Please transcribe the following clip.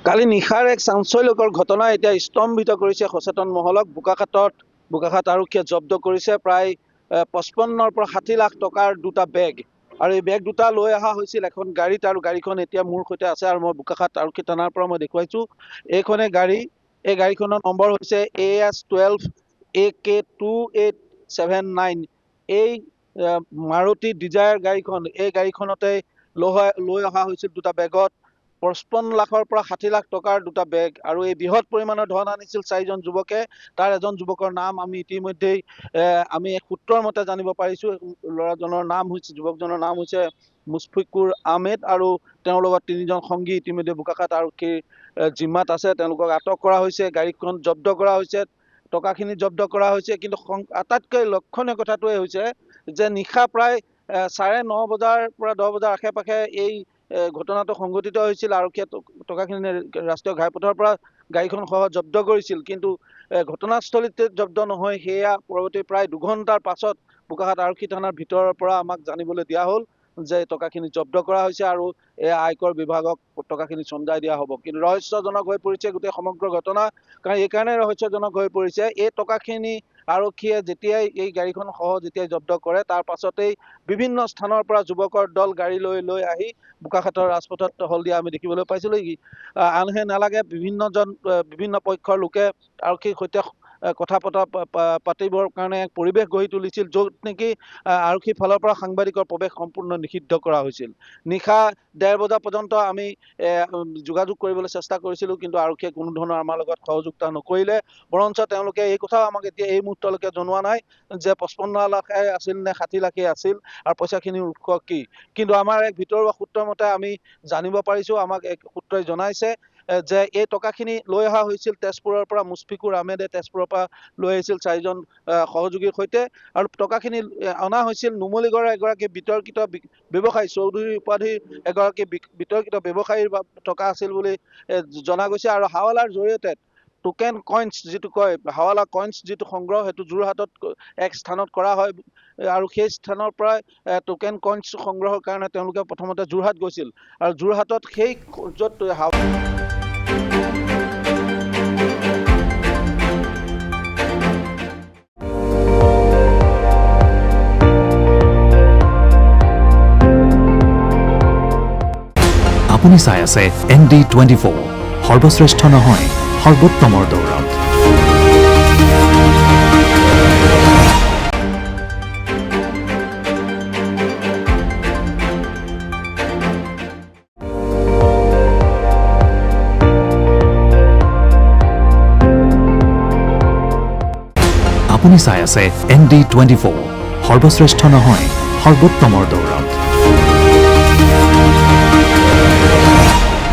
কালি নিশাৰ এক চাঞ্চল্যকৰ ঘটনা এতিয়া স্তম্ভিত কৰিছে সচেতন মহলক। বোকাখাত আৰক্ষীয়ে জব্দ কৰিছে প্ৰায় 55 পৰা 60 লাখ টকাৰ দুটা বেগ। আৰু এই বেগ দুটা লৈ অহা হৈছিল এখন গাড়ীত, আৰু গাড়ীখন এতিয়া মোৰ সৈতে আছে আৰু মই বোকাখাত আৰক্ষী থানাৰ পৰা মই দেখুৱাইছো এইখনে গাড়ী। এই গাড়ীখনৰ নম্বৰ হৈছে AS12AK2879। এই মাৰুতি ডিজায়াৰ গাড়ীখন, এই গাড়ীখনতে লৈ অহা হৈছিল দুটা বেগত 55 লাখৰ পৰা 60 লাখ টকাৰ দুটা বেগ। আৰু এই বৃহৎ পৰিমাণৰ ধন আনিছিল 4জন যুৱকে। তাৰ এজন যুৱকৰ নাম আমি ইতিমধ্যেই আমি সূত্ৰৰ মতে জানিব পাৰিছো। যুৱকজনৰ নাম হৈছে মুছফিকুৰ আহমেদ, আৰু তেওঁৰ লগত 3জন সংগী ইতিমধ্যে বোকাখাত আৰক্ষীৰ জিম্মাত আছে। তেওঁলোকক আটক কৰা হৈছে, গাড়ীখন জব্দ কৰা হৈছে, টকাখিনি জব্দ কৰা হৈছে। কিন্তু আটাইতকৈ লক্ষণীয় কথাটোৱে হৈছে যে নিশা প্ৰায় 9:30 বজাৰ পৰা 10 বজাৰ আশে পাশে এই ঘটনাটো সংঘটিত হৈছিল। আৰক্ষীয়ে টকাখিনি ৰাষ্ট্ৰীয় ঘাইপথৰ পৰা গাড়ীখন সহ জব্দ কৰিছিল, কিন্তু ঘটনাস্থলীতে জব্দ নহয়। সেয়া পৰৱৰ্তী প্ৰায় 2 ঘণ্টাৰ পাছত বোকাখাত আৰক্ষী থানাৰ ভিতৰৰ পৰা আমাক জানিবলৈ দিয়া হ'ল যে টকাখিনি জব্দ কৰা হৈছে আৰু আয়কৰ বিভাগক টকাখিনি চমজাই দিয়া হ'ব। কিন্তু ৰহস্যজনক হৈ পৰিছে গোটেই সমগ্ৰ ঘটনা। কাৰণ এইকাৰণে ৰহস্যজনক হৈ পৰিছে, এই টকাখিনি আৰক্ষীয়ে যেতিয়াই এই গাড়ীখন সহ যেতিয়াই জব্দ কৰে, তাৰ পাছতেই বিভিন্ন স্থানৰ পৰা যুৱকৰ দল গাড়ী লৈ আহি বোকাখাতৰ ৰাজপথত টহল দিয়া আমি দেখিবলৈ পাইছিলোঁ। আনহে নালাগে, বিভিন্ন পক্ষৰ লোকে আৰক্ষীৰ সৈতে কথা পাতিবৰ কাৰণে এক পৰিৱেশ গঢ়ি তুলিছিল, য'ত নেকি আৰক্ষীৰ ফালৰ পৰা সাংবাদিকৰ প্ৰৱেশ সম্পূৰ্ণ নিষিদ্ধ কৰা হৈছিল। নিশা 1:30 বজা পৰ্যন্ত আমি যোগাযোগ কৰিবলৈ চেষ্টা কৰিছিলোঁ, কিন্তু আৰক্ষীয়ে কোনো ধৰণৰ আমাৰ লগত সহযোগিতা নকৰিলে। বৰঞ্চ তেওঁলোকে এই কথাও আমাক এতিয়া এই মুহূৰ্তলৈকে জনোৱা নাই যে 55 লাখেই আছিল নে 60 লাখেই আছিল আৰু পইচাখিনিৰ উৎস কি। কিন্তু আমাৰ এক ভিতৰুৱা সূত্ৰৰ মতে আমি জানিব পাৰিছোঁ, আমাক এক সূত্ৰই জনাইছে যে এই টকাখিনি লৈ অহা হৈছিল তেজপুৰৰ পৰা। মুছফিকুৰ আহমেদে তেজপুৰৰ পৰা লৈ আহিছিল 4জন সহযোগীৰ সৈতে, আৰু টকাখিনি অনা হৈছিল নুমলীগড়ৰ এগৰাকী বিতৰ্কিত ব্যৱসায়ী, চৌধুৰী উপাধিৰ এগৰাকী বিতৰ্কিত ব্যৱসায়ীৰ টকা আছিল বুলি জনা গৈছে। আৰু হাৱালাৰ জৰিয়তে টোকেন কইন্স যিটো কয়, হাৱালা কইন্স যিটো সংগ্ৰহ, সেইটো যোৰহাটত এক স্থানত কৰা হয়, আৰু সেই স্থানৰ পৰাই টোকেন কইন্স সংগ্ৰহৰ কাৰণে তেওঁলোকে প্ৰথমতে যোৰহাট গৈছিল। আৰু যোৰহাটত সেই য'ত আপুনি চাই আছে ND24, সৰ্বশ্ৰেষ্ঠ নহয় সৰ্বোত্তমৰ দৌৰত। আপুনি চাই আছে ND24, সৰ্বশ্ৰেষ্ঠ নহয় সৰ্বোত্তমৰ দৌৰত।